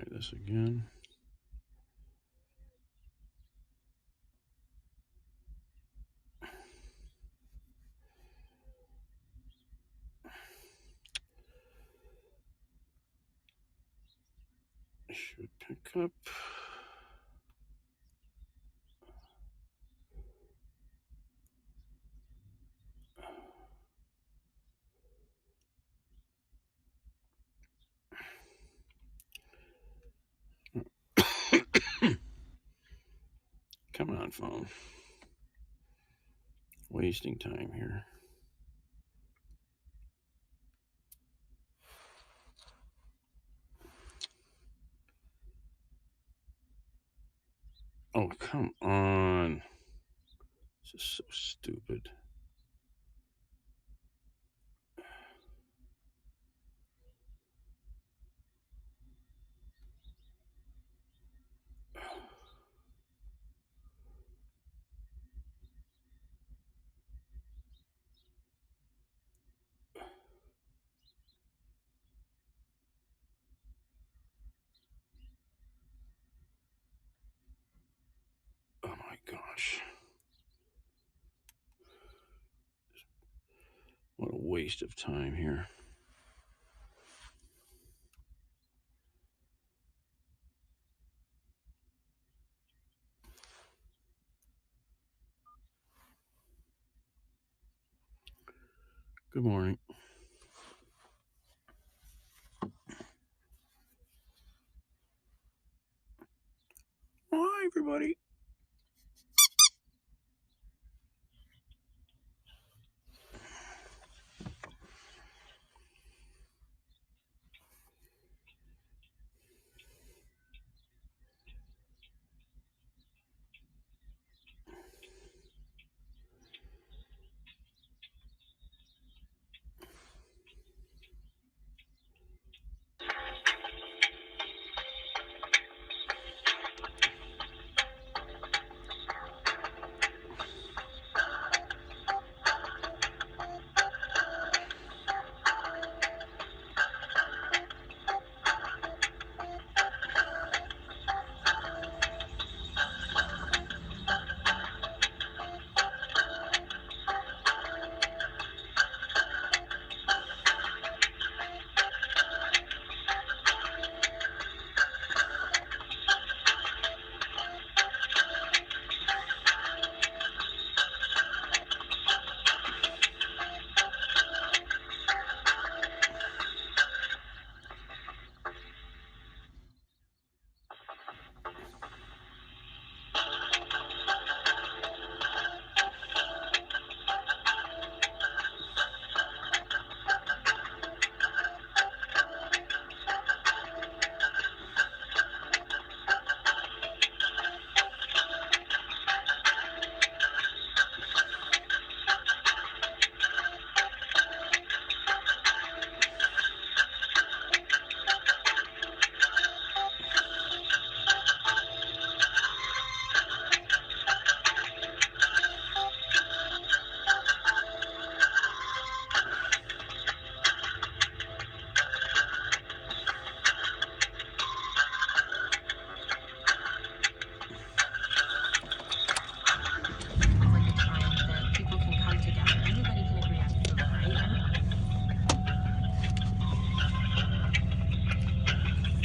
Try this again. Should pick up. Come on, phone. Wasting time here. Oh, come on. This is so stupid. Oh my gosh. What a waste of time here. Good morning. Hi, everybody.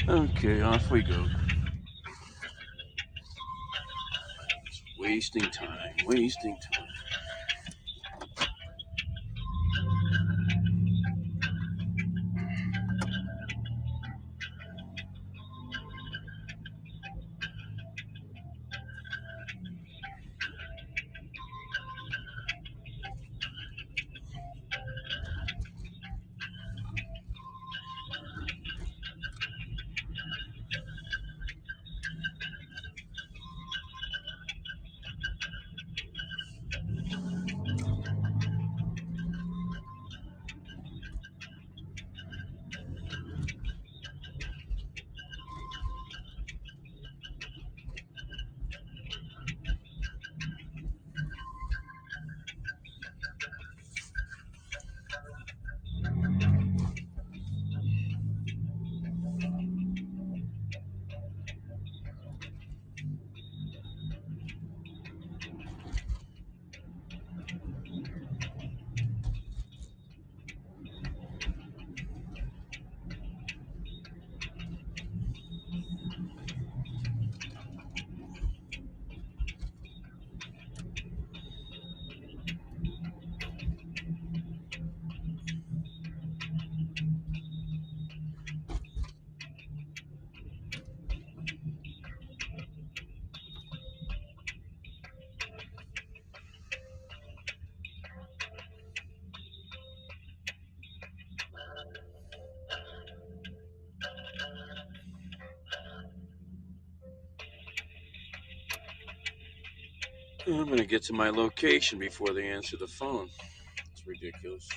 Okay, off we go. Wasting time, wasting time. I'm going to get to my location before they answer the phone. It's ridiculous.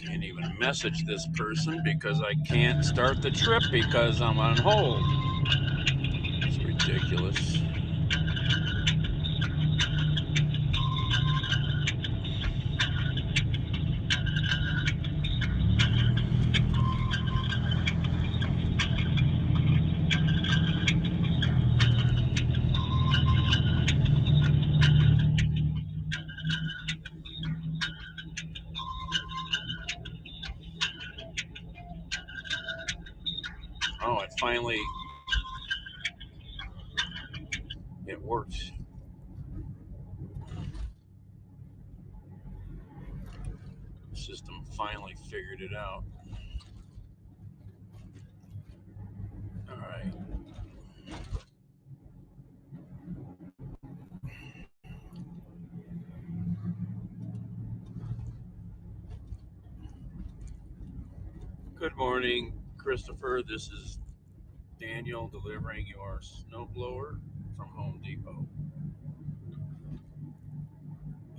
Can't even message this person because I can't start the trip because I'm on hold. It's ridiculous. Oh, it worked. The system finally figured it out. All right. Good morning, Christopher. This is Daniel delivering your snowblower from Home Depot.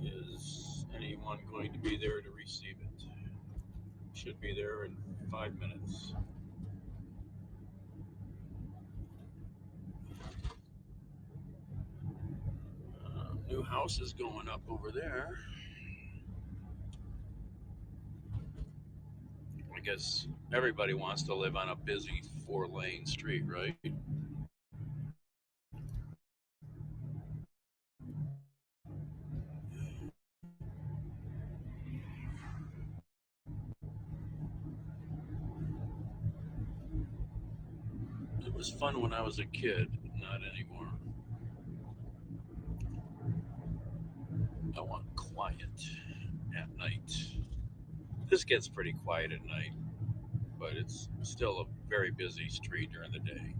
Is anyone going to be there to receive it? Should be there in 5 minutes. New house is going up over there. I guess everybody wants to live on a busy 4-lane street, right? It was fun when I was a kid, not anymore. I want quiet at night. This gets pretty quiet at night, but it's still a very busy street during the day.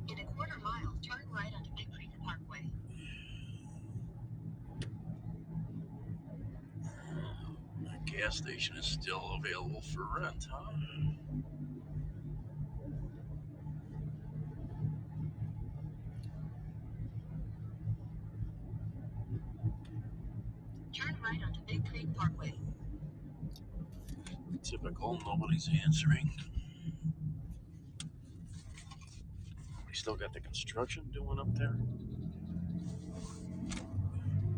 In a quarter mile, turn right onto Big Creek Parkway. The gas station is still available for rent, huh? Turn right onto Big Creek Parkway. Typical, nobody's answering. We still got the construction doing up there.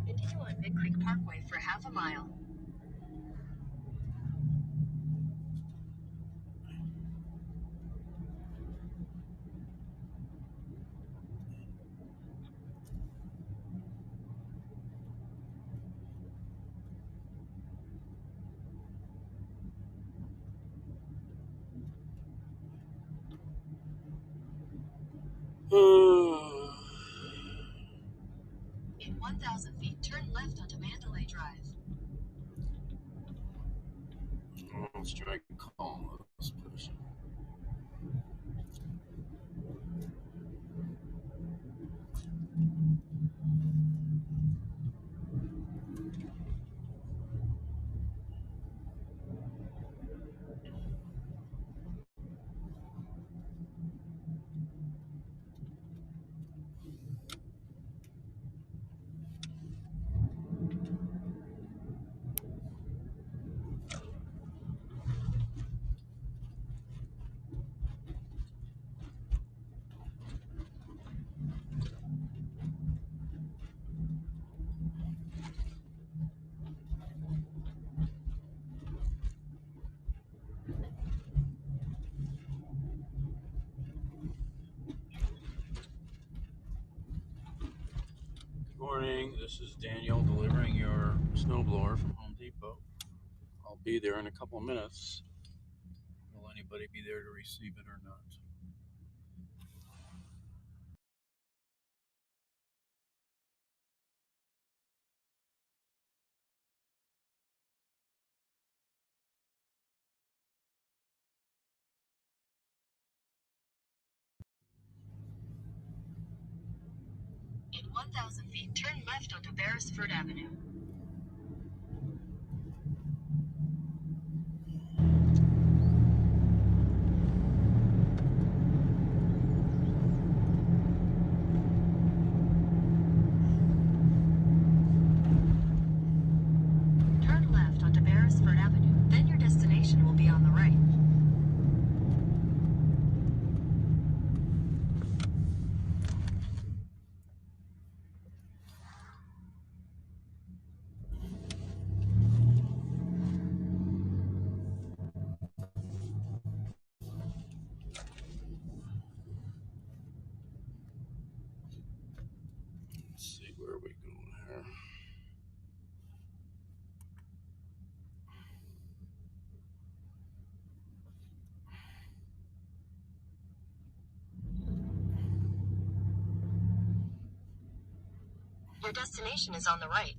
Continue on Big Creek Parkway for half a mile. In 1,000 feet, turn left onto Mandalay Drive. Let's try calling this person. Morning, this is Daniel delivering your snowblower from Home Depot. I'll be there in a couple of minutes. Will anybody be there to receive it or not? In 1,000 feet, turn left onto Beresford Avenue. Turn left onto Beresford Avenue, then your destination will be on the right. Let's see, where are we going here? Your destination is on the right.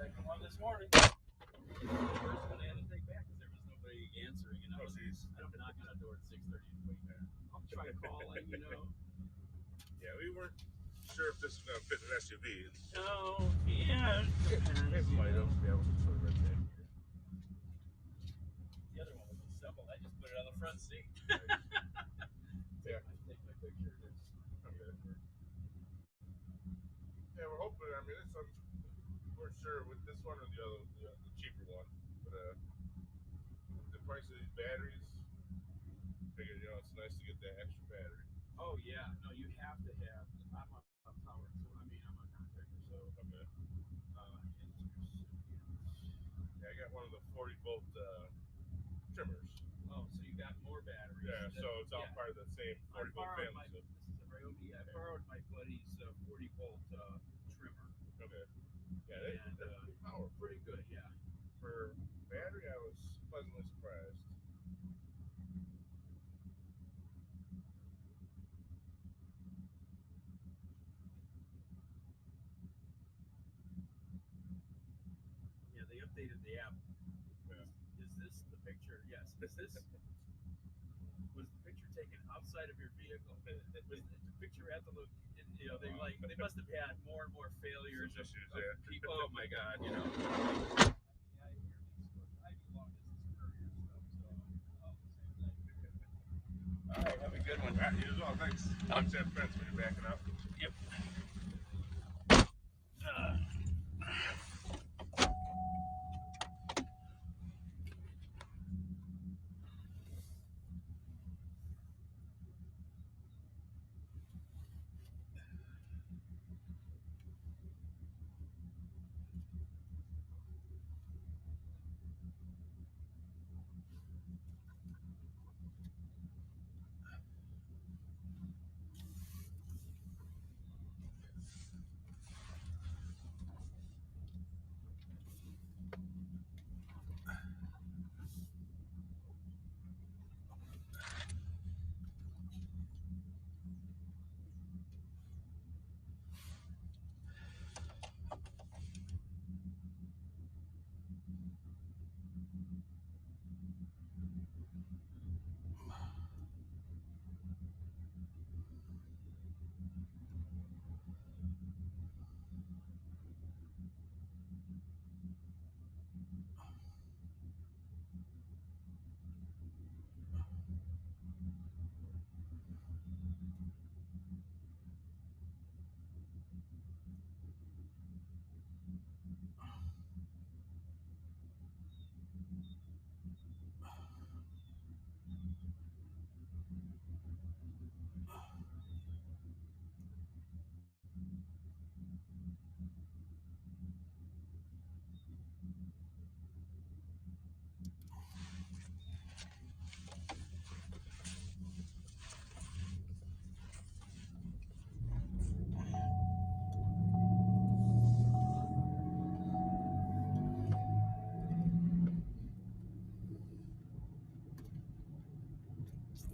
Second one this morning. First one I had to take back because there was nobody answering, and I don't knock on a door at 6:30 and wait there. I'll try to call and Yeah, we weren't sure if this was going to fit an SUV. Oh, yeah. It might have. Yeah, we'll put it right there. The other one was simple. I just put it on the front seat. Yeah. Take my picture. Okay. Yeah, we're hoping. I mean, it's weren't sure with this one or the other, the cheaper one, but the price of these batteries, figured it's nice to get that extra battery. Oh yeah, no, you have to have. I'm a power, so I mean I'm a contractor, so Okay. and Yeah, I got one of the 40-volt trimmers. oh, so you got more batteries. Yeah, so it's all yeah. part of the same I 40-volt borrowed family. this is a Ryobi. I borrowed my buddy's 40-volt trimmer, Okay. Yeah, and they're pretty powerful. pretty good. Yeah. For battery, I was pleasantly surprised. Yeah, they updated the app. Yeah. Is this the picture? Yes. Is this was the picture taken outside of your vehicle? Was the picture at the they must have had more and more failures of people. Oh my God, I hear these I do long distance courier stuff, so all the same thing. All right, have a good one. You as well, thanks. Watch that fence when you're backing up. Yep.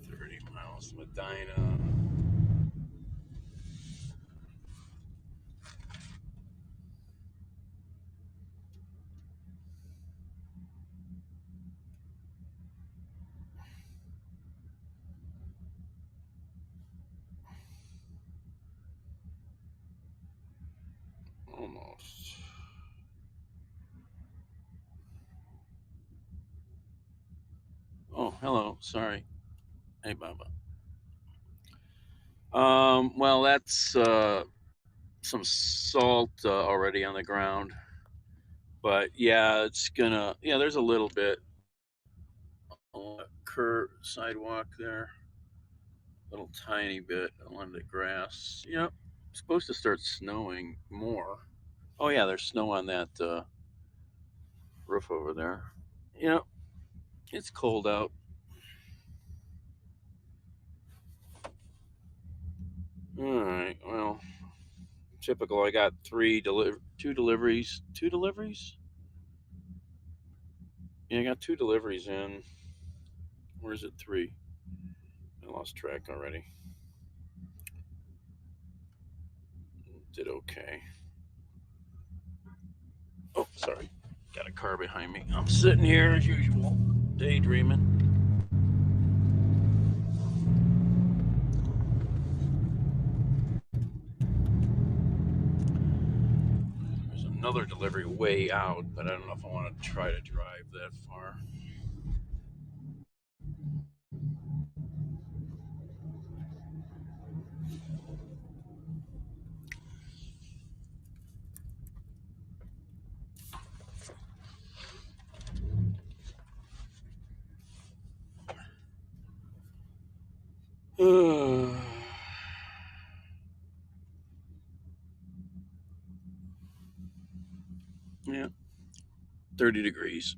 30 miles to Medina. Almost. Oh, hello. Sorry. Hey, Baba. Well, that's some salt already on the ground, but yeah, it's gonna. Yeah, there's a little bit on the sidewalk there, little tiny bit on the grass. Yep, it's supposed to start snowing more. Oh yeah, there's snow on that roof over there. Yep, it's cold out. All right. Well, typical. I got two deliveries. Two deliveries. Yeah, I got two deliveries in. Or is it three? I lost track already. Did okay. Oh, sorry. Got a car behind me. I'm sitting here as usual, daydreaming. There's another delivery way out, but I don't know if I want to try to drive that far. Yeah, 30 degrees.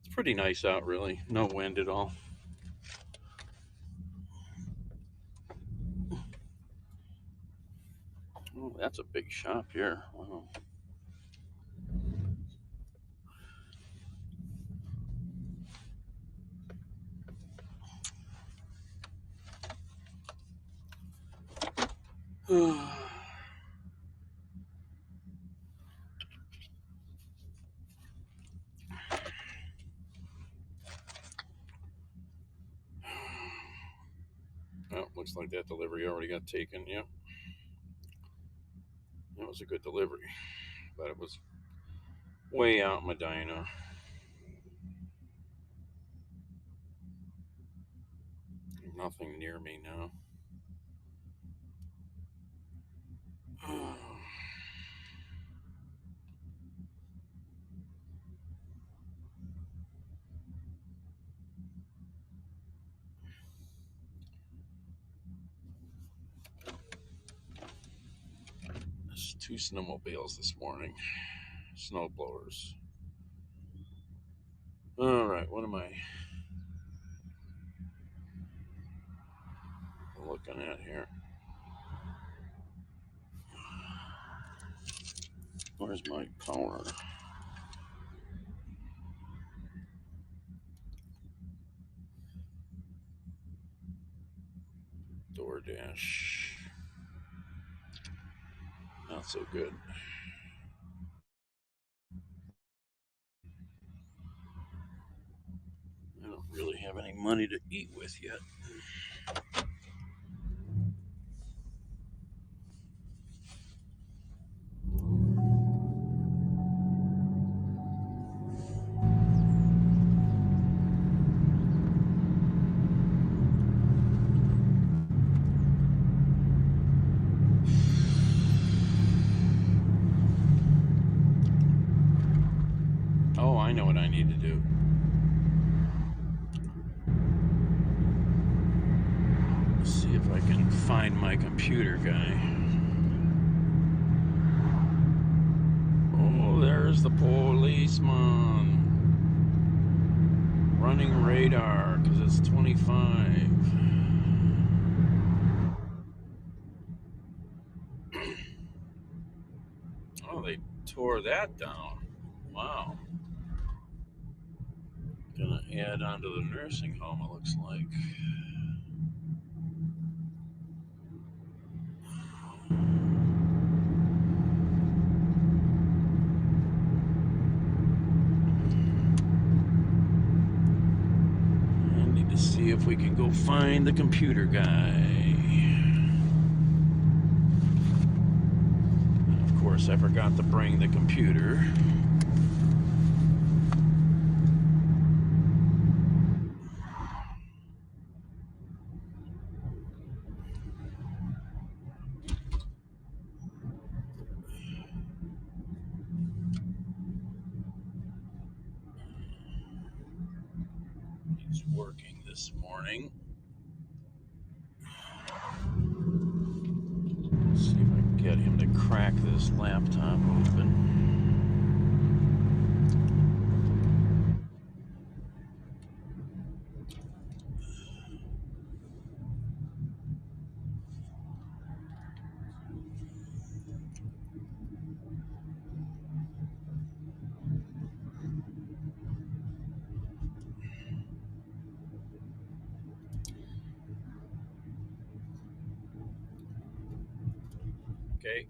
It's pretty nice out, really. No wind at all. Oh, that's a big shop here. Wow. Oh, looks like that delivery already got taken. Yep. That was a good delivery, but it was way out in Medina. Nothing near me now. There's two snowmobiles this morning. Snow blowers. All right, what am I looking at here? Where's my power? DoorDash. Not so good. I don't really have any money to eat with yet. Oh, I know what I need to do. Let's see if I can find my computer guy. Oh, there's the policeman. Running radar because it's 25. Oh, they tore that down. Wow. Gonna add on to the nursing home, it looks like. I need to see if we can go find the computer guy. Of course, I forgot to bring the computer. He's working this morning. Let's see if I can get him to crack this laptop open. Okay.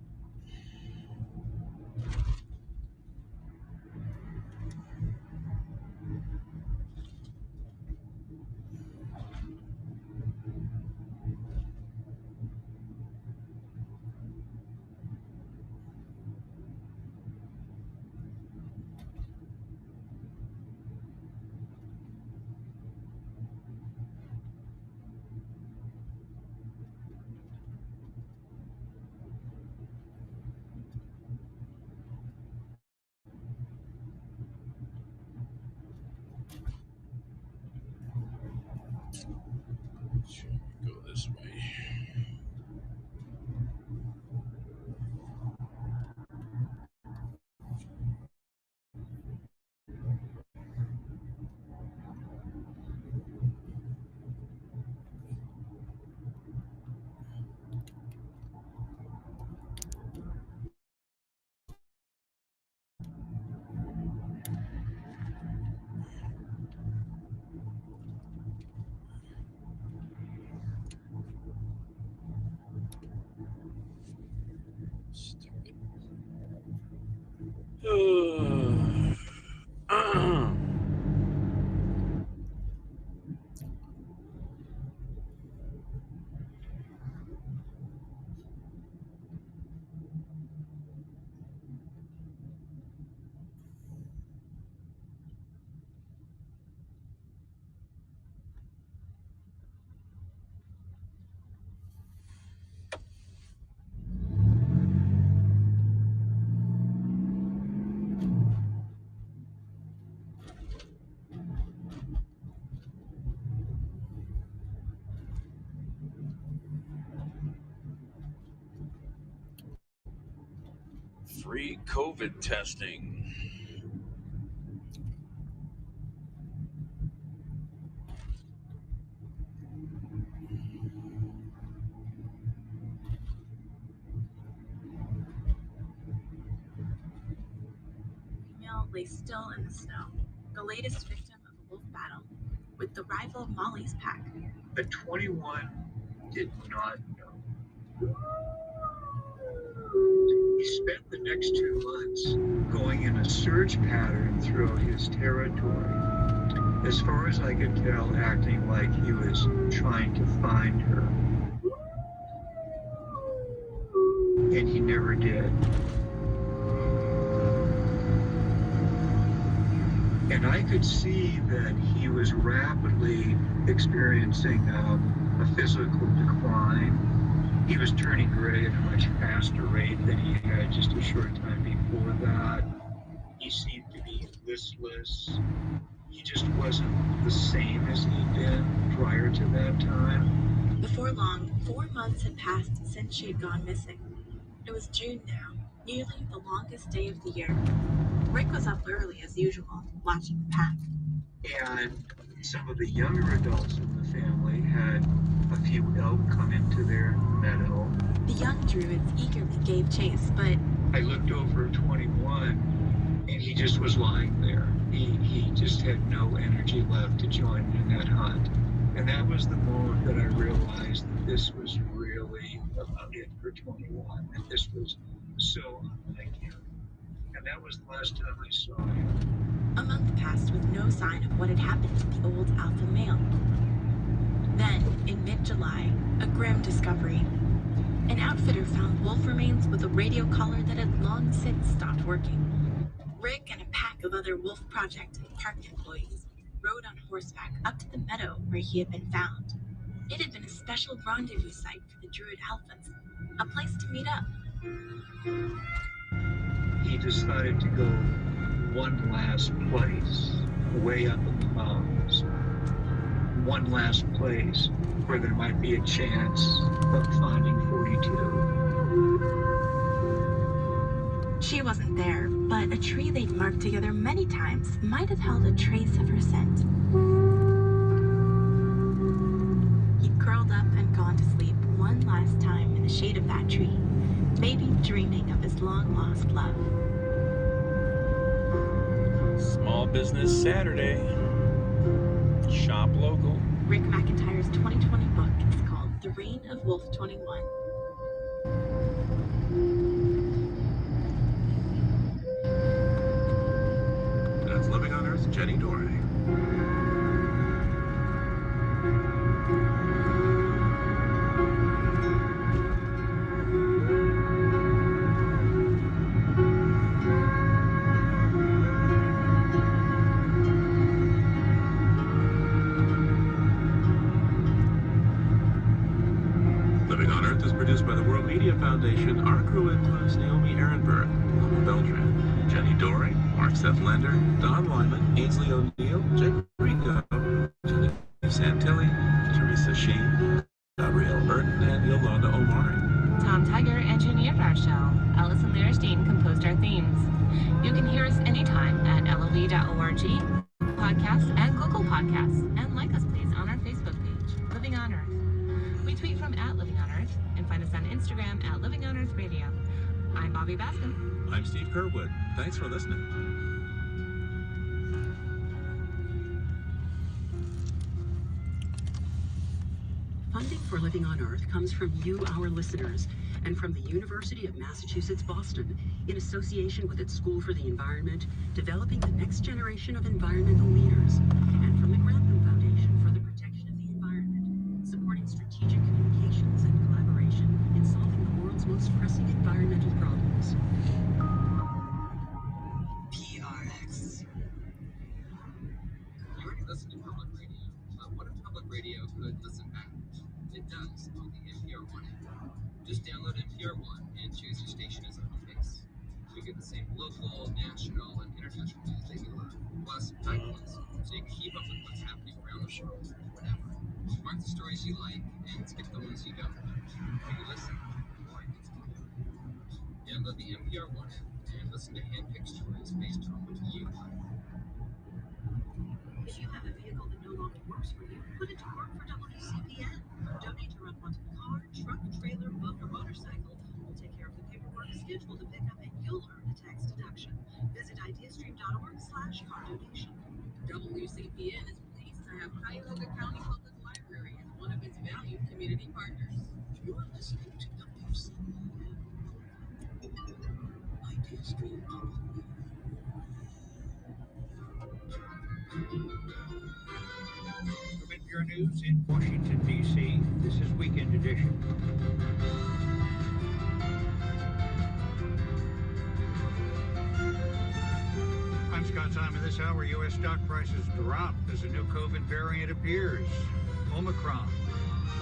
Free COVID testing. Female lay still in the snow, the latest victim of a wolf battle with the rival Molly's pack. But 21 did not know. He spent the next 2 months going in a search pattern throughout his territory. As far as I could tell, acting like he was trying to find her. And he never did. And I could see that he was rapidly experiencing a physical decline. He was turning gray at a much faster rate than he had just a short time before that. He seemed to be listless. He just wasn't the same as he'd been prior to that time. Before long, 4 months had passed since she had gone missing. It was June now, nearly the longest day of the year. Rick was up early as usual, watching the pack. And some of the younger adults in the family had a few elk come into their meadow. The young druids eagerly gave chase, but I looked over at 21, and he just was lying there. He just had no energy left to join in that hunt. And that was the moment that I realized that this was really about it for 21, that this was so unlike him. And that was the last time I saw him. a month passed with no sign of what had happened to the old alpha male. Then, in mid-July, a grim discovery. An outfitter found wolf remains with a radio collar that had long since stopped working. Rick and a pack of other Wolf Project and park employees rode on horseback up to the meadow where he had been found. It had been a special rendezvous site for the Druid Alphas, a place to meet up. He decided to go one last place, way up in the mountains. One last place where there might be a chance of finding 42. She wasn't there, but a tree they'd marked together many times might have held a trace of her scent. He'd curled up and gone to sleep one last time in the shade of that tree, maybe dreaming of his long-lost love. Small Business Saturday. Shop local. Rick McIntyre's 2020 book is called The Reign of Wolf 21. That's Living on Earth's Jenny Doré. Living on Earth is produced by the World Media Foundation. Our crew includes Naomi Ehrenberg, Wilma Beltran, Jenny Doré, Mark Seth Lender, Don Lyman, Ainsley O'Neill, Jake Rico, Jenny Santilli, Teresa Sheen, Gabrielle Burton, and Yolanda Omari. Tom Tiger engineered our show. Allison Lierstein composed our themes. You can hear us anytime at lov.org, podcasts, and Google Podcasts. And like us, please, on our Facebook page, Living on Earth. We tweet from @LivingOnEarth and find us on Instagram @LivingOnEarthRadio. I'm Bobby Bascom. I'm Steve Kerwood. Thanks for listening. Funding for Living on Earth comes from you, our listeners, and from the University of Massachusetts Boston, in association with its School for the Environment, developing the next generation of environmental leaders, and from the Grantham Foundation for the Protection of the Environment, supporting strategic communications and collaboration in solving the world's most pressing environmental problems. PRX. You already listen to public radio, but what if public radio could listen back? It does on the NPR One app. Just download NPR One and choose your station as a home base. You get the same local, national, and international news that you love, plus titles, so you can keep up with what's happening around the world, whenever. Mark the stories you like and skip the ones you don't. When you listen, more gets to you. Download the NPR One app and listen to hand-picked stories based on what you like. If you have a vehicle that no longer works for you, put it to work for WCPN. Donate to unwanted car, truck, trailer, boat, or motorcycle. We'll take care of the paperwork, schedule the pickup, and you'll earn the tax deduction. Visit ideastream.org/car donation. WCPN is pleased to have Cuyahoga County Public Library as one of its valued community partners. You're listening to WCPN. IdeaStream. From NPR News in Washington, D.C., this is Weekend Edition. I'm Scott Simon. This hour, U.S. stock prices drop as a new COVID variant appears, Omicron.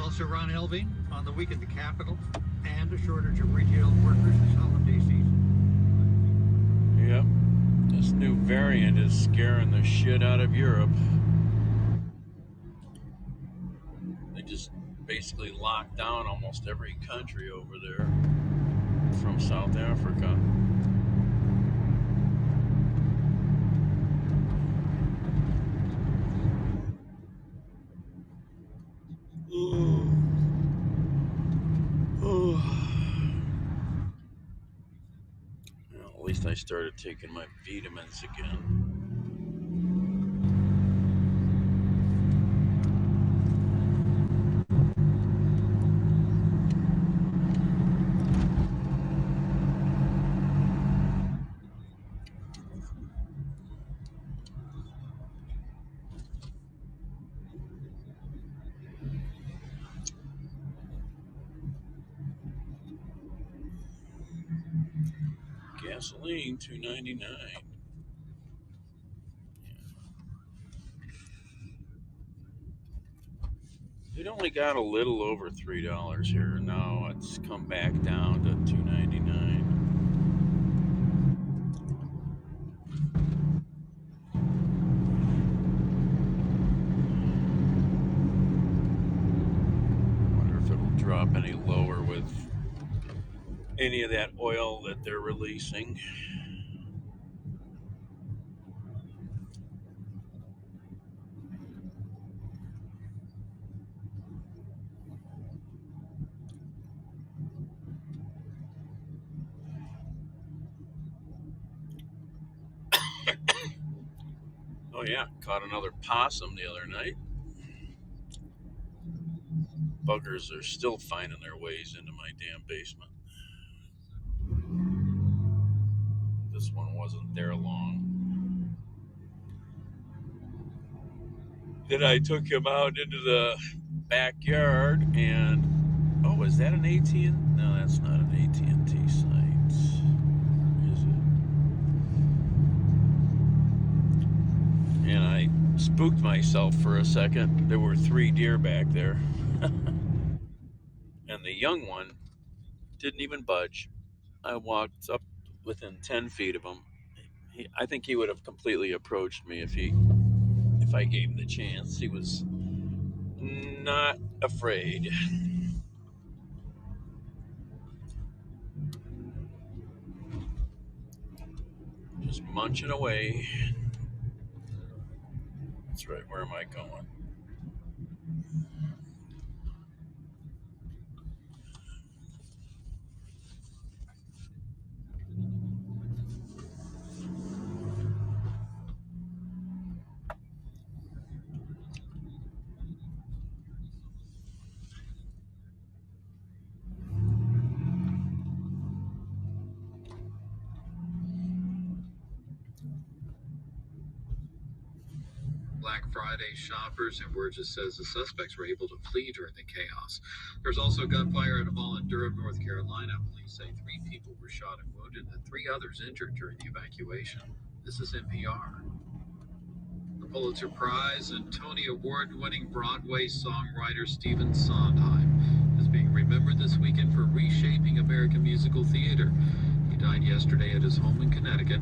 Also, Ron Elving on the week at the Capitol, and a shortage of retail workers this holiday season. Yep. This new variant is scaring the shit out of Europe. They just basically locked down almost every country over there from South Africa. Well, at least I started taking my vitamins again. Gasoline, $2.99. It only got a little over $3 here. Now it's come back down to $2.99. Wonder if it'll drop any lower with any of that oil that they're releasing. Oh yeah, caught another possum the other night. Buggers are still finding their ways into my damn basement. This one wasn't there long. Then I took him out into the backyard and oh, is that an AT&T? No, that's not an AT&T site. Is it? And I spooked myself for a second. There were 3 deer back there. And the young one didn't even budge. I walked up within 10 feet of him. I think he would have completely approached me if I gave him the chance. He was not afraid. Just munching away. That's right. Where am I going? Black Friday shoppers, and word just says the suspects were able to flee during the chaos. There's also gunfire at a mall in Durham, North Carolina. Police say 3 people were shot and wounded and 3 others injured during the evacuation. This is NPR. The Pulitzer Prize and Tony Award-winning Broadway songwriter Stephen Sondheim is being remembered this weekend for reshaping American musical theater. He died yesterday at his home in Connecticut,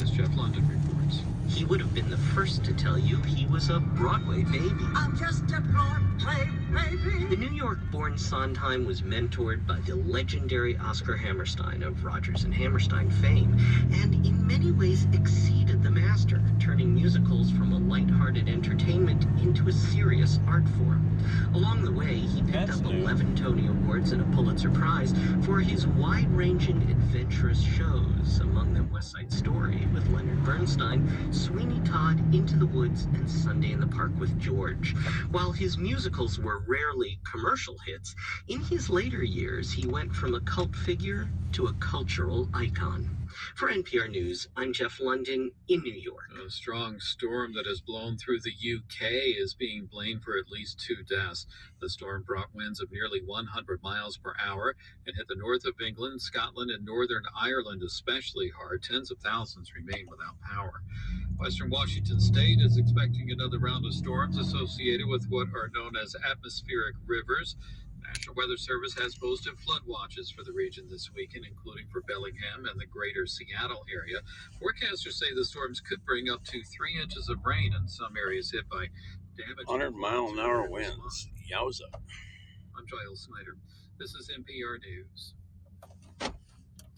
as Jeff London reports. He would have been the first to tell you he was a Broadway baby. I'm just a Broadway baby. The New York-born Sondheim was mentored by the legendary Oscar Hammerstein of Rodgers and Hammerstein fame, and in many ways exceeded the master, turning musicals from a lighthearted entertainment into a serious art form. Along the way, he picked up 11 Tony Awards and a Pulitzer Prize for his wide-ranging, adventurous shows, among them West Side Story with Leonard Bernstein, Sweeney Todd, Into the Woods, and Sunday in the Park with George. While his musicals were rarely commercial hits, in his later years he went from a cult figure to a cultural icon. For NPR News, I'm Jeff London in New York. A strong storm that has blown through the UK is being blamed for at least 2 deaths. The storm brought winds of nearly 100 miles per hour and hit the north of England, Scotland, and Northern Ireland especially hard. Tens of thousands remain without power. Western Washington State is expecting another round of storms associated with what are known as atmospheric rivers. National Weather Service has posted flood watches for the region this weekend, including for Bellingham and the greater Seattle area. Forecasters say the storms could bring up to 3 inches of rain in some areas hit by damage. 100-mile-an-hour winds. Yowza. I'm Giles Snyder. This is NPR News.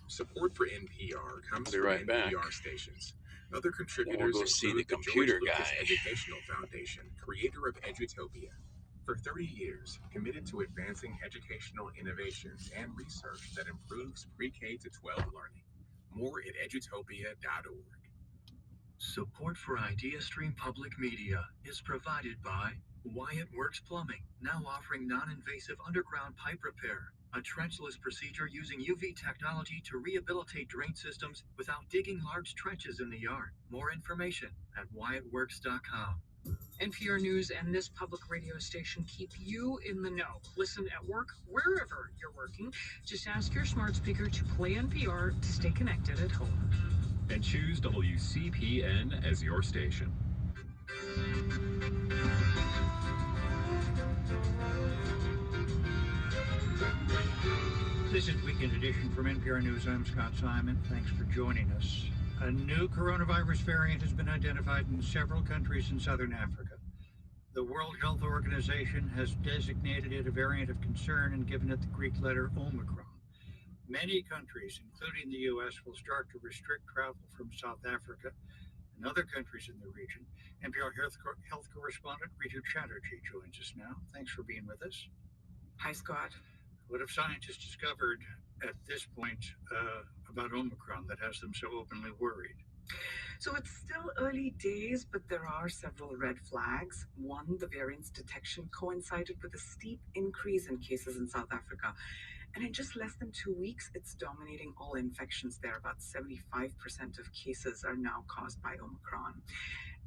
Support for NPR comes Be from right back. NPR stations. Other We'll contributors go see include the the computer George Lucas guy. Educational Foundation, creator of Edutopia. For 30 years, committed to advancing educational innovations and research that improves pre-K to 12 learning. More at edutopia.org. Support for IdeaStream Public Media is provided by Wyatt Works Plumbing, now offering non-invasive underground pipe repair, a trenchless procedure using UV technology to rehabilitate drain systems without digging large trenches in the yard. More information at wyattworks.com. NPR News and this public radio station keep you in the know. Listen at work, wherever you're working. Just ask your smart speaker to play NPR to stay connected at home. And choose WCPN as your station. This is Weekend Edition from NPR News. I'm Scott Simon. Thanks for joining us. A new coronavirus variant has been identified in several countries in southern Africa. The World Health Organization has designated it a variant of concern and given it the Greek letter Omicron. Many countries, including the U.S., will start to restrict travel from South Africa and other countries in the region. NPR health correspondent Ritu Chatterjee joins us now. Thanks for being with us. Hi, Scott. What have scientists discovered at this point about Omicron that has them so openly worried? So it's still early days, but there are several red flags. One, the variant's detection coincided with a steep increase in cases in South Africa. And in just less than 2 weeks, it's dominating all infections there. About 75% of cases are now caused by Omicron.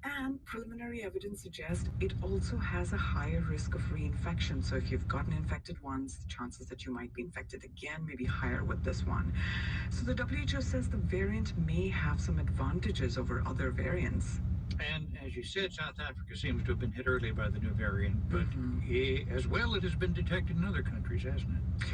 And preliminary evidence suggests it also has a higher risk of reinfection. So if you've gotten infected once, the chances that you might be infected again may be higher with this one. So the WHO says the variant may have some advantages over other variants. And as you said, South Africa seems to have been hit early by the new variant, but as well, it has been detected in other countries, hasn't it?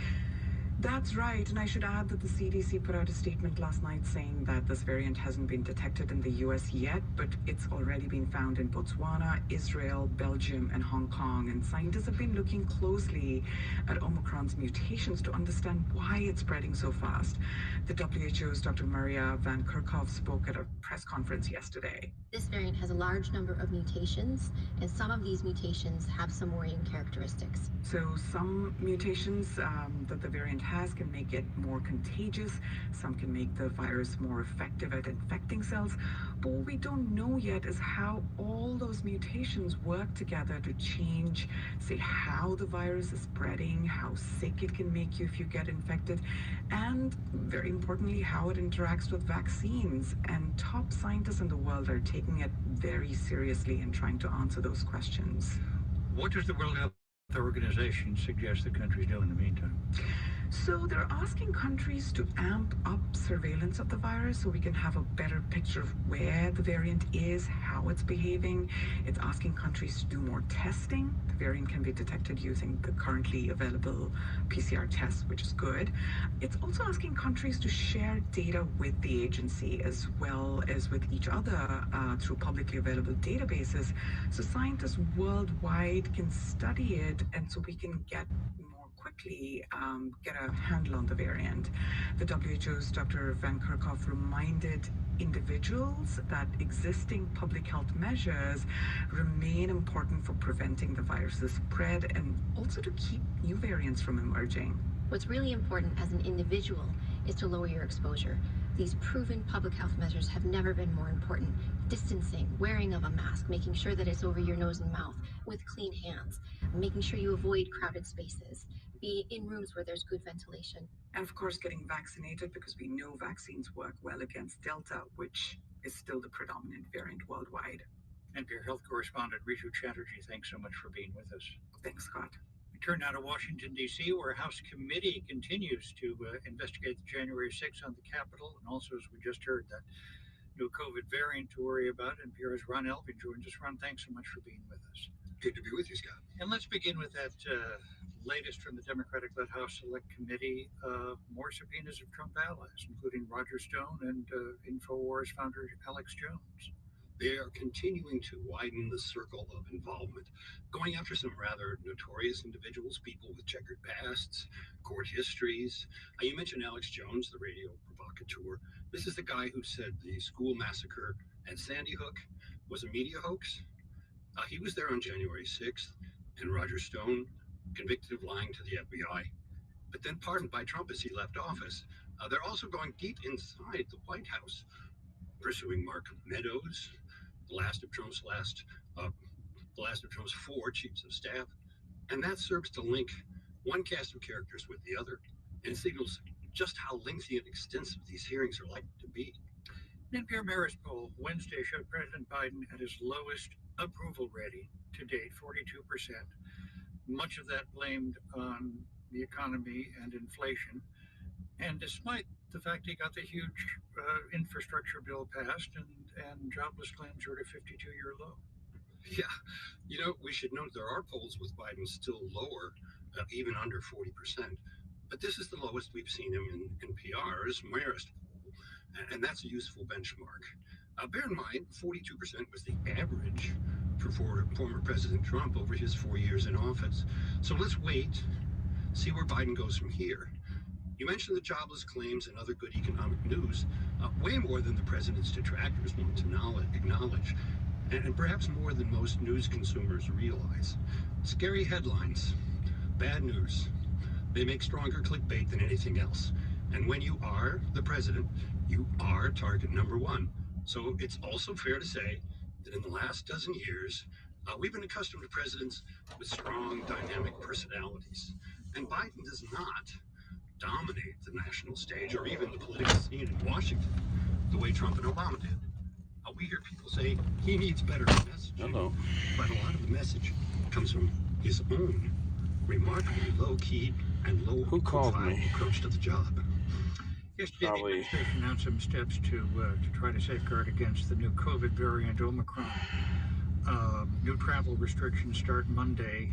That's right, and I should add that the CDC put out a statement last night saying that this variant hasn't been detected in the US yet, but it's already been found in Botswana, Israel, Belgium, and Hong Kong. And scientists have been looking closely at Omicron's mutations to understand why it's spreading so fast. The WHO's Dr. Maria Van Kerkhove spoke at a press conference yesterday. This variant has a large number of mutations, and some of these mutations have some worrying characteristics. So some mutations that the variant has can make it more contagious, some can make the virus more effective at infecting cells. But what we don't know yet is how all those mutations work together to change, say, how the virus is spreading, how sick it can make you if you get infected, and very importantly, how it interacts with vaccines. And top scientists in the world are taking it very seriously and trying to answer those questions. What does the World Health Organization suggest the countries do in the meantime? So they're asking countries to amp up surveillance of the virus so we can have a better picture of where the variant is, how it's behaving. It's asking countries to do more testing. The variant can be detected using the currently available PCR tests, which is good. It's also asking countries to share data with the agency as well as with each other through publicly available databases so scientists worldwide can study it and so we can get quickly get a handle on the variant. The WHO's Dr. Van Kerkhove reminded individuals that existing public health measures remain important for preventing the virus's spread and also to keep new variants from emerging. What's really important as an individual is to lower your exposure. These proven public health measures have never been more important. Distancing, wearing of a mask, making sure that it's over your nose and mouth with clean hands, making sure you avoid crowded spaces, be in rooms where there's good ventilation. And of course, getting vaccinated because we know vaccines work well against Delta, which is still the predominant variant worldwide. NPR health correspondent Ritu Chatterjee, thanks so much for being with us. Thanks, Scott. We turn now to Washington, D.C., where a House committee continues to investigate the January 6th on the Capitol, and also, as we just heard, that new COVID variant to worry about. NPR's Ron Elving joins us. Ron, thanks so much for being with us. Good to be with you, Scott. And let's begin with that latest from the Democratic-led House Select Committee. More subpoenas of Trump allies, including Roger Stone and InfoWars founder Alex Jones. They are continuing to widen the circle of involvement, going after some rather notorious individuals, people with checkered pasts, court histories. You mentioned Alex Jones, the radio provocateur. This is the guy who said the school massacre at Sandy Hook was a media hoax. He was there on January 6th, and Roger Stone, convicted of lying to the FBI, but then pardoned by Trump as he left office. They're also going deep inside the White House, pursuing Mark Meadows, the last of Trump's four chiefs of staff, and that serves to link one cast of characters with the other, and signals just how lengthy and extensive these hearings are likely to be. An NPR Marist poll Wednesday showed President Biden at his lowest approval rating to date, 42%. Much of that blamed on the economy and inflation. And despite the fact he got the huge infrastructure bill passed and jobless claims are at a 52-year low. Yeah, we should note there are polls with Biden still lower, even under 40%. But this is the lowest we've seen him in NPR's Marist poll, and that's a useful benchmark. Bear in mind, 42% was the average for former President Trump over his 4 years in office. So let's wait, see where Biden goes from here. You mentioned the jobless claims and other good economic news, way more than the president's detractors want to acknowledge, and perhaps more than most news consumers realize. Scary headlines, bad news, they make stronger clickbait than anything else. And when you are the president, you are target number one. So it's also fair to say that in the last dozen years, we've been accustomed to presidents with strong, dynamic personalities. And Biden does not dominate the national stage or even the political scene in Washington the way Trump and Obama did. We hear people say he needs better messaging, but a lot of the message comes from his own remarkably low-key and low-profile approach to the job. Yesterday, the administration announced some steps to try to safeguard against the new COVID variant Omicron. New travel restrictions start Monday.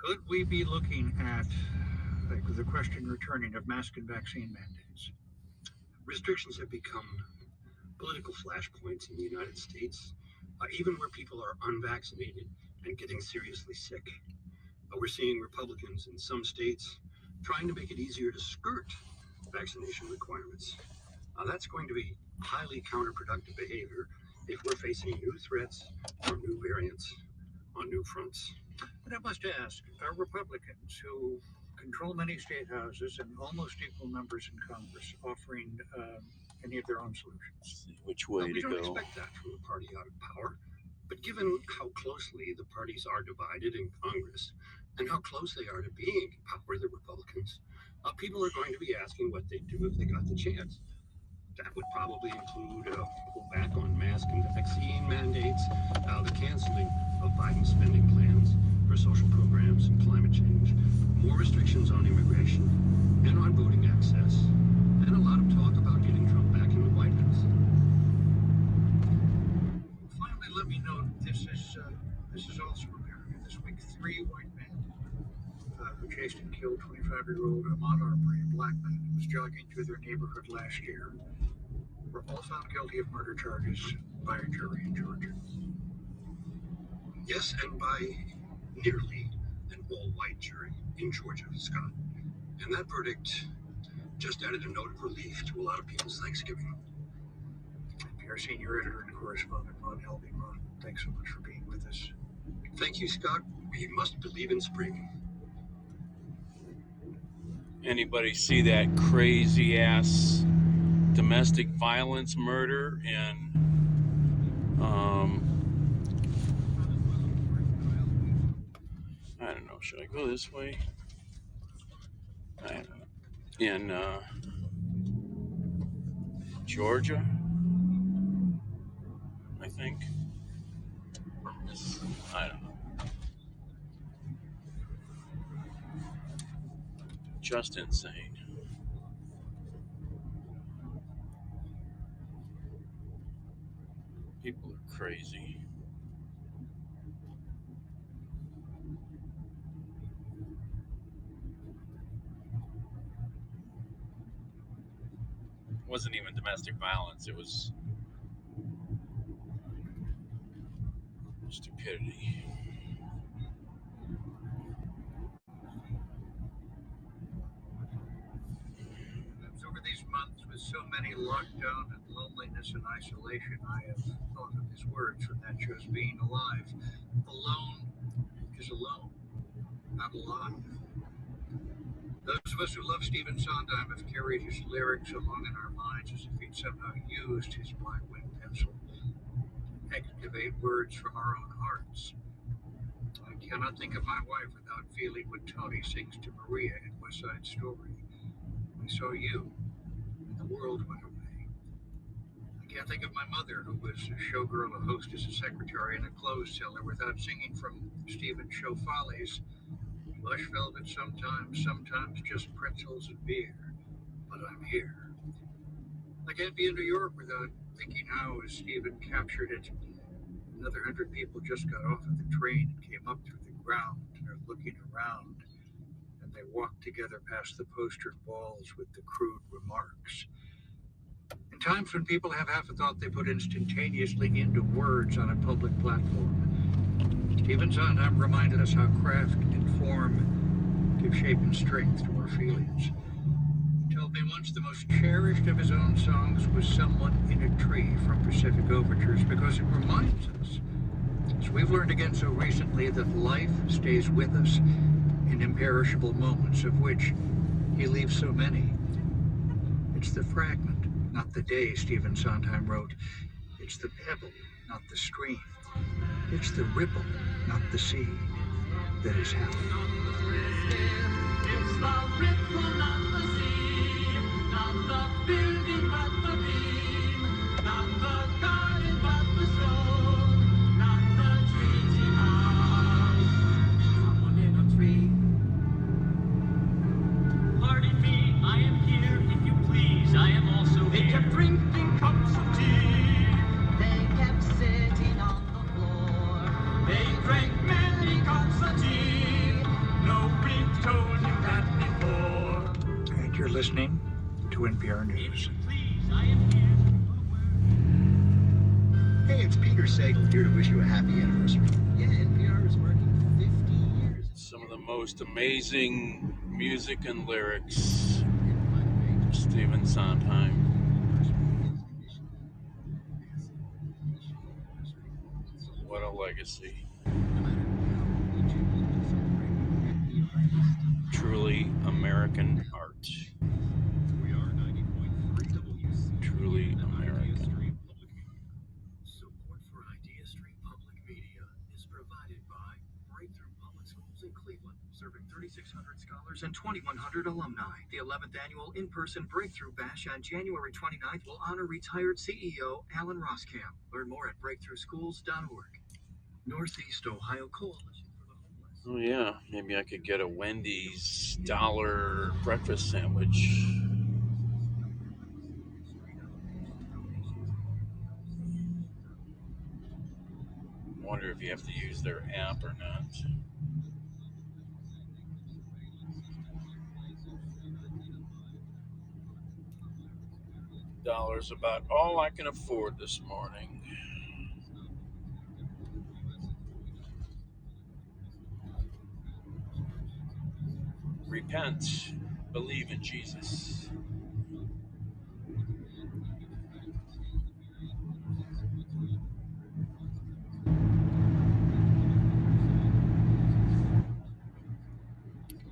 Could we be looking at the question returning of mask and vaccine mandates? Restrictions have become political flashpoints in the United States, even where people are unvaccinated and getting seriously sick. We're seeing Republicans in some states trying to make it easier to skirt vaccination requirements. That's going to be highly counterproductive behavior if we're facing new threats or new variants on new fronts. But I must ask, are Republicans who control many state houses and almost equal numbers in Congress, offering any of their own solutions. Which way we to don't go? expect that from a party out of power. But given how closely the parties are divided in Congress and how close they are to being in power, the Republicans, people are going to be asking what they'd do if they got the chance. That would probably include a pullback on mask and vaccine mandates, the canceling of Biden's spending plans for social programs and climate change, more restrictions on immigration and on voting access, and a lot of talk about getting Trump back in the White House. Finally, let me note this is also America. This week, 3 white men who chased and killed 25-year-old Ahmaud Arbery, a black man who was jogging through their neighborhood last year, were all found guilty of murder charges by a jury in Georgia. Yes, and by nearly an all-white jury in Georgia, Scott. And that verdict just added a note of relief to a lot of people's Thanksgiving. NPR senior editor and correspondent Ron Helbing. Ron, thanks so much for being with us. Thank you, Scott. We must believe in spring. Anybody see that crazy ass domestic violence murder in I don't know, should I go this way? I don't know. In Georgia, I think. I don't know. Just insane. People are crazy. It wasn't even domestic violence, it was stupidity. Over these months, with so many locked down and loneliness and isolation, I have thought of his words from that show's Being Alive. Alone is alone, not alive. Those of us who love Stephen Sondheim have carried his lyrics along in our minds as if he'd somehow used his black wing pencil to excavate words from our own hearts. I cannot think of my wife without feeling what Tony sings to Maria in West Side Story. I saw you, and the world went away. I can't think of my mother, who was a showgirl, a hostess, a secretary, and a clothes seller, without singing from Stephen's show Follies. Lush velvet sometimes just pretzels and beer, but I'm here. I can't be in New York without thinking how, as Stephen captured it, another 100 people just got off of the train and came up through the ground and are looking around, and they walked together past the postered walls with the crude remarks. In times when people have half a thought they put instantaneously into words on a public platform, Stephen Sondheim reminded us how craft and form give shape and strength to our feelings. He told me once the most cherished of his own songs was Someone in a Tree from Pacific Overtures, because it reminds us, as we've learned again so recently, that life stays with us in imperishable moments, of which he leaves so many. It's the fragment, not the day, Stephen Sondheim wrote. It's the pebble, not the stream. It's the ripple, not the sea, that is happy. It's the ripple, not the sea, not the building, but the beam, not the garden, but the stone, not the treaty house. Someone in a tree. Pardon me, I am here, if you please, I am also here. They kept drinking cups of tea. They kept sitting on the floor. They drank many cups of tea. Nobody told him that before. And you're listening to NPR News. Please, I am here. Hey, it's Peter Sagal here to wish you a happy anniversary. Yeah, NPR is marking 50 years. Some of the most amazing music and lyrics. Stephen Sondheim. What a legacy. Truly American art. We are 90.3 WC. Truly American. Support for Idea Stream Public Media is provided by Breakthrough Public Schools in Cleveland, serving 3,600 scholars and 2,100 alumni. The 11th annual in-person Breakthrough Bash on January 29th will honor retired CEO Alan Roskamp. Learn more at breakthroughschools.org. Northeast Ohio Coalition for the Homeless. Oh yeah, maybe I could get a Wendy's dollar breakfast sandwich. I wonder if you have to use their app or not. $1 about all I can afford this morning. Repent, believe in Jesus.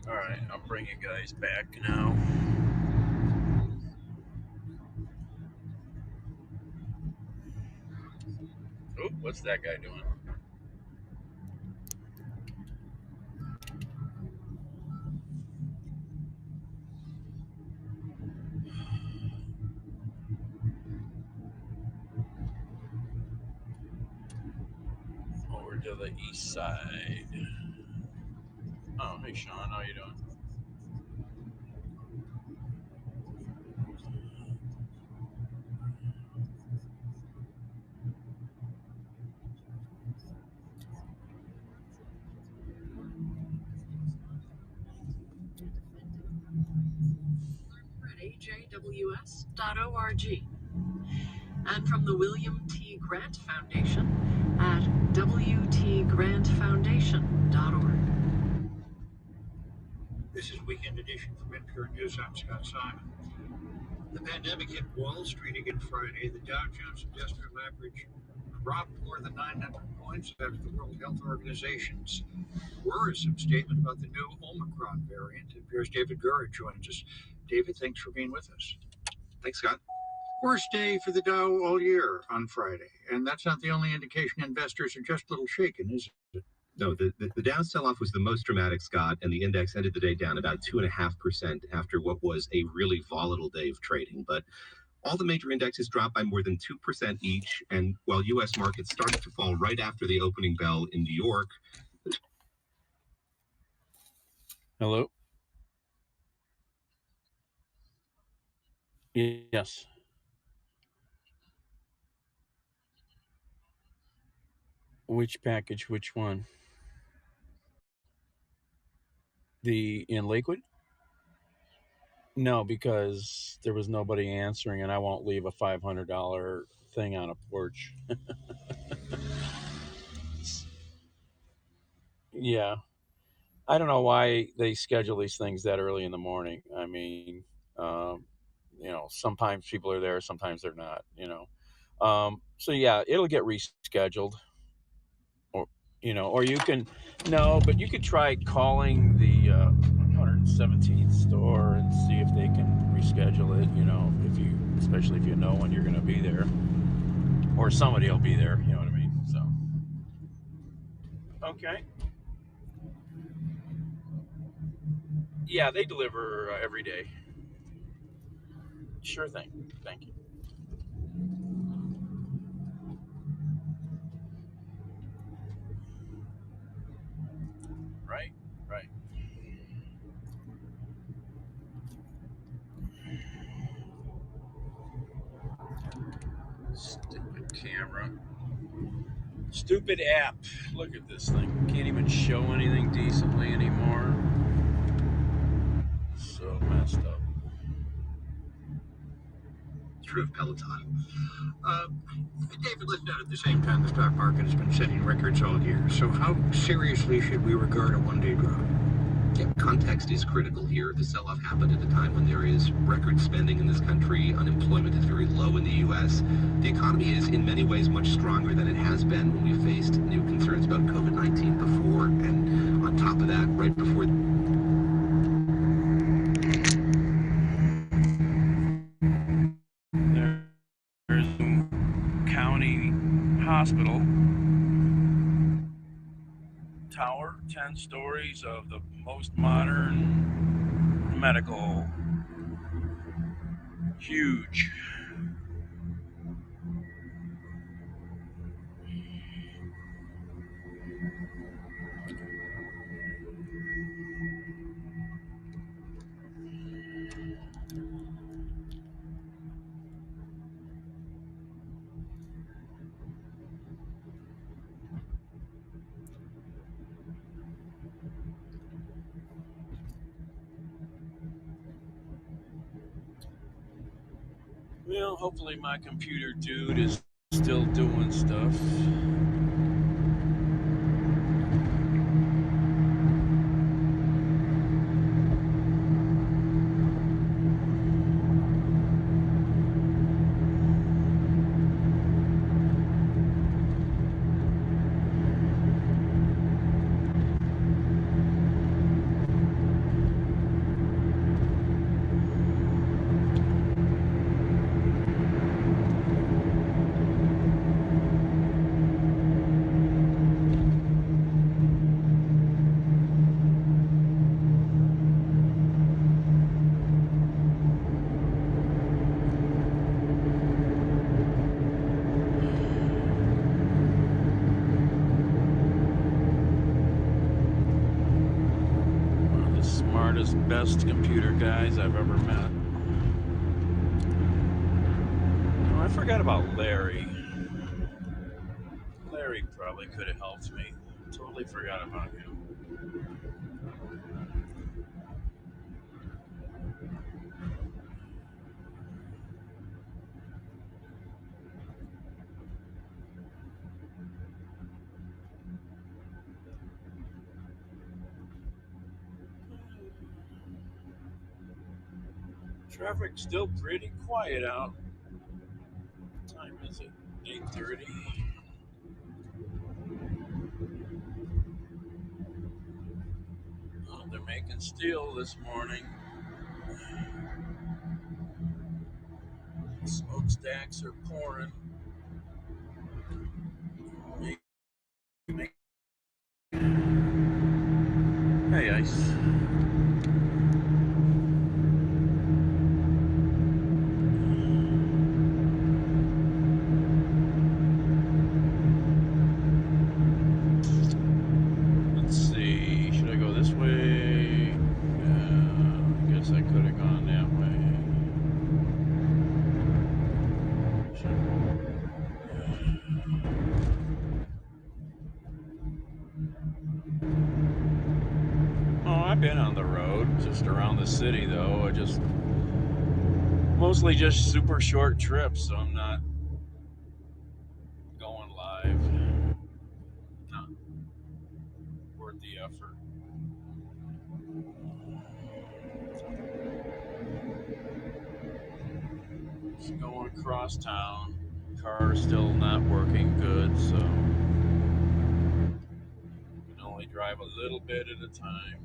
All right, I'll bring you guys back now. Oh, what's that guy doing? Over to the east side. Oh, hey Sean, how you doing? At ajws.org and from the William T. Grant Foundation at wtgrantfoundation.org. This is Weekend Edition from NPR News. I'm Scott Simon. The pandemic hit Wall Street again Friday. The Dow Jones Industrial Average dropped more than 900 points after the World Health Organization's worrisome statement about the new Omicron variant. NPR's David Gura joins us. David, thanks for being with us. Thanks, Scott. Worst day for the Dow all year on Friday. And that's not the only indication investors are just a little shaken, is it? No, the Dow sell-off was the most dramatic, Scott, and the index ended the day down about 2.5% after what was a really volatile day of trading. But all the major indexes dropped by more than 2% each, and while U.S. markets started to fall right after the opening bell in New York. Hello? Yes. Which package? Which one? The in Lakewood? No, because there was nobody answering, and I won't leave a $500 thing on a porch. Yeah, I don't know why they schedule these things that early in the morning. I mean, um, sometimes people are there, sometimes they're not. So yeah, it'll get rescheduled, or or you can but you could try calling the 117th store and see if they can reschedule it. Especially if you know when you're going to be there, or somebody will be there. You know what I mean? So, okay, yeah, they deliver every day. Sure thing. Thank you. Right. Right. Stupid camera. Stupid app. Look at this thing. Can't even show anything decently anymore. So messed up. True of Peloton. David, let's note at the same time the stock market has been setting records all year. So how seriously should we regard a one-day drop? Yeah, context is critical here. The sell-off happened at a time when there is record spending in this country. Unemployment is very low in the U.S. The economy is in many ways much stronger than it has been when we faced new concerns about COVID-19 before. And on top of that, right before... 10 stories of the most modern medical. Huge. Well, hopefully my computer dude is still doing stuff. One of the smartest, best computer guys I've ever met. Oh, I forgot about Larry. Larry probably could have helped me. Totally forgot about him. Traffic's still pretty quiet out. What time is it? 8:30. Oh, they're making steel this morning. Smokestacks are pouring. Hey, Ice. Let's see. Should I go this way? I guess I could have gone that way. Oh, I've been on the road, just around the city though. I just mostly just super short trips, so I'm not going live. Not worth the effort. Just going across town. Car's still not working good, so I can only drive a little bit at a time.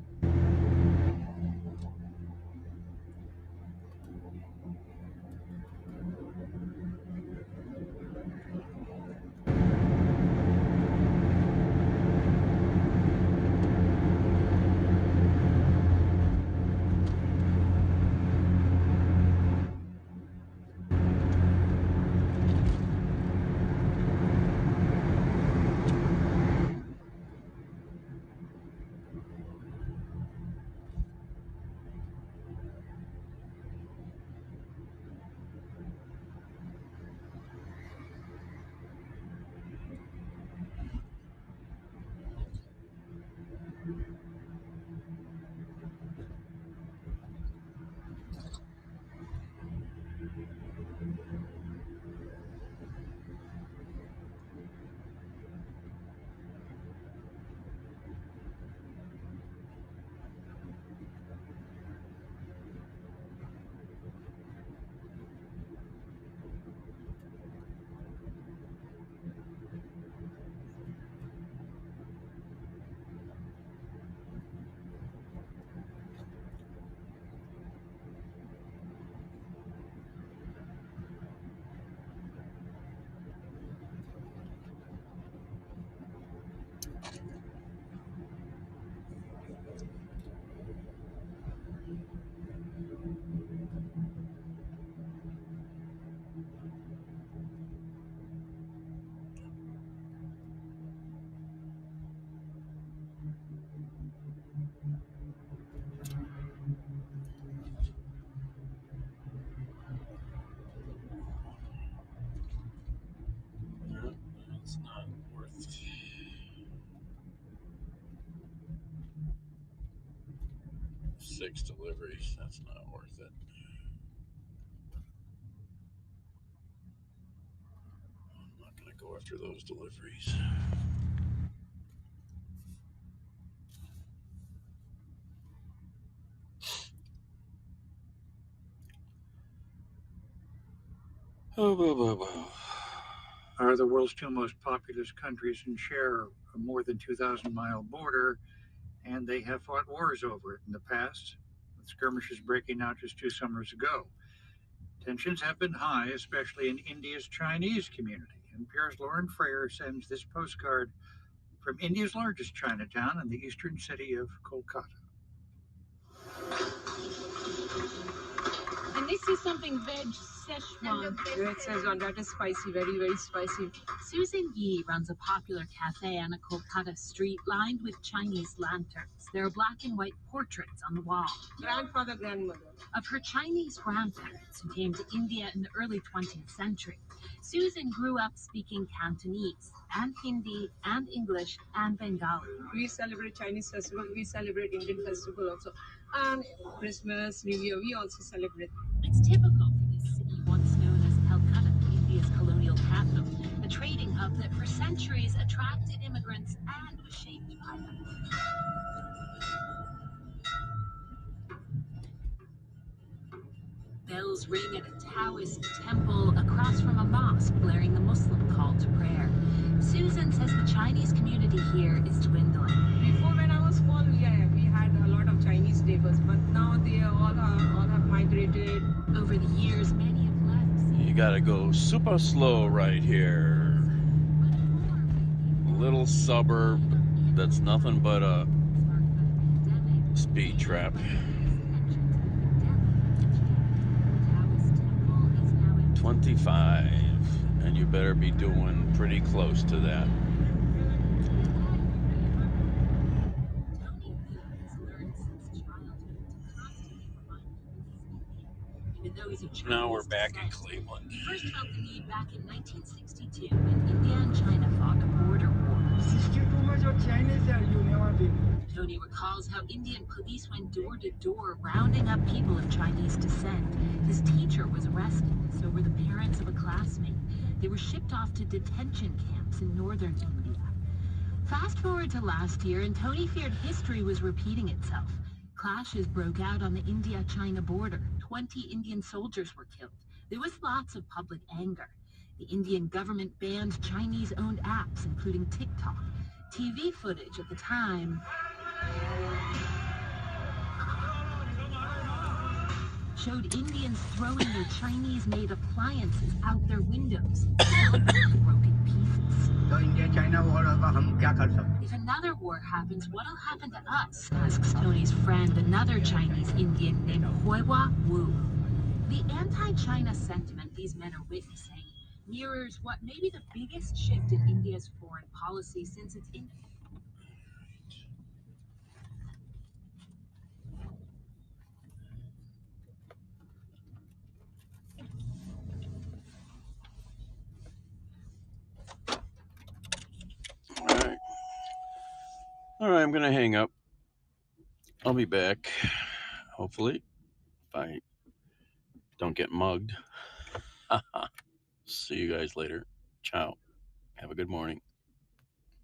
6 deliveries. That's not worth it. I'm not going to go after those deliveries. Are the world's two most populous countries and share a more than 2,000-mile border, and they have fought wars over it in the past, with skirmishes breaking out just 2 summers ago. Tensions have been high, especially in India's Chinese community. NPR's Lauren Freyer sends this postcard from India's largest Chinatown in the eastern city of Kolkata. And this is something veg Szechuan. It says on that is spicy, very, very spicy. Susan Yi runs a popular cafe on a Kolkata street lined with Chinese lanterns. There are black and white portraits on the wall. Grandfather, grandmother. Of her Chinese grandparents who came to India in the early 20th century. Susan grew up speaking Cantonese and Hindi and English and Bengali. We celebrate Chinese festival. We celebrate Indian festival also. And Christmas, New Year, we also celebrate. It's typical for this city once known as Calcutta, India's colonial capital, a trading hub that for centuries attracted immigrants and was shaped by them. Bells ring at a Taoist temple across from a mosque, blaring the Muslim call to prayer. Susan says the Chinese community here is dwindling. Before, when I was small, yeah, we had a lot of Chinese neighbors, but now they all have migrated. Over the years, many have left. You gotta go super slow right here. Little suburb that's nothing but a speed trap. 25, and you better be doing pretty close to that. Now we're back in Cleveland. He first felt the need back in 1962 when India and China fought a border war. 62 much of Chinese there, you never been. Tony recalls how Indian police went door to door rounding up people of Chinese descent. His teacher was arrested, so were the parents of a classmate. They were shipped off to detention camps in northern India. Fast forward to last year, and Tony feared history was repeating itself. Clashes broke out on the India-China border. 20 Indian soldiers were killed. There was lots of public anger. The Indian government banned Chinese-owned apps, including TikTok. TV footage at the time showed Indians throwing their Chinese-made appliances out their windows, broken pieces. If another war happens, what'll happen to us? Asks Tony's friend, another Chinese Indian named Huihua Wu. The anti-China sentiment these men are witnessing mirrors what may be the biggest shift in India's foreign policy since its All right, I'm gonna hang up. I'll be back, hopefully, if I don't get mugged. See you guys later. Ciao. Have a good morning.